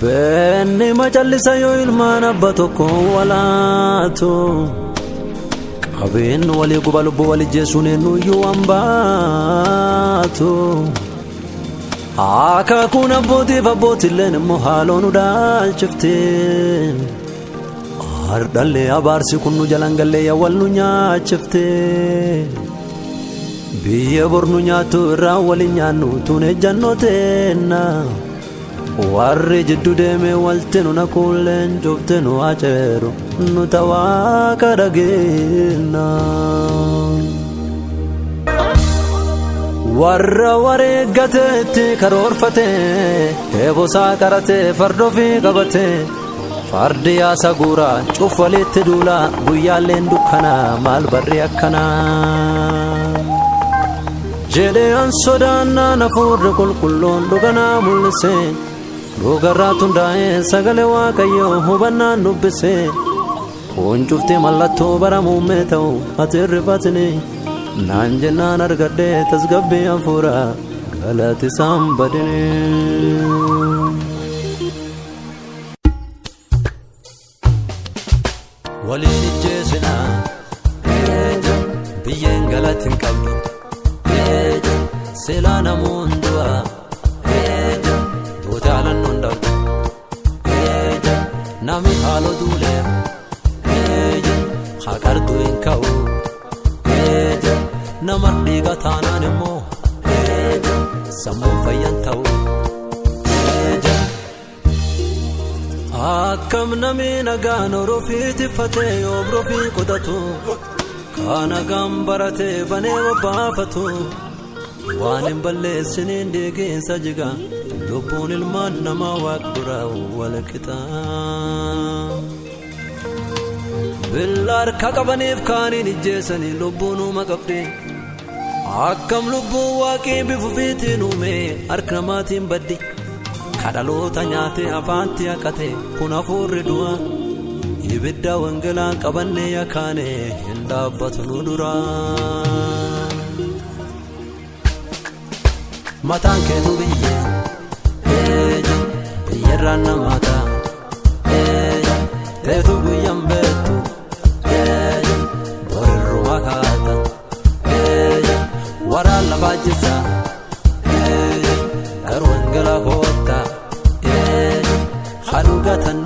Benni macallisa yoo ilmaan abba tokko walaatu qabeen walii guba lubbuu wal ijjeessuun eenyuyyuu hambaatu akaakuun abbootiif abbootilleen immoo haaloo nu dhaalchifteen ardallee abaarsi kun nu jalan gallee yawwal nu nyaachifteen biyya bor nu nyaattu irraa waliin nyaannu tun ejjannooteena warri jiddu deeme walte nu nakuulleen cufte nu aceeru nu tawaaqa dhageena warra wareeggateetti karoorfate eebosaa qarate fardoo fi qabate fardi yaasa guura cuf walitti duula guyyaalleen dukkana maal barri akkana jedhee an sodaannaa nafuurri qulqulluun dhuganaa mul'ise dhugarraa tundaa'ee sagalee waaqayyoo hubannaan dubbise kun cufti mallattoo bara muummee ta'u ati irrifatini naan jennaan argadhee tasgabbii hafuura galati isaan badini waliin ijjeesinaa biyyeen galati hin qabdu seelaa namuun du'a duutaalan hunda'u nami haaloo duulee haqarduu hin ka'u nama dhiiga taanaan immoo sammuun fayyan ta'u akkam nami nagaan orofii tiffatee obrofii qodhatu kaan nagaan baratee banee wabbaafatu waan hin balleessiniin deegiinsa jiga lubbuun ilmaan namaa waaqdura wal qixaa billaar ka qabaniif kaaniin ijjeessanii lubbuun uuma qabdi akkam lubbuun waaqii bifufiitiin uume harka namaatiin baddi kadhaloota nyaatee afaanti haqate kun hafuurri du'a ibidda wangeelaa qabannee yakaane hin dhaabbatu nu duraa mataan keetu biyyerraan namaata teetu guyyan beektu borirru makaata waraan lafaa jisa garuu wangeelaa kootta hadhugatan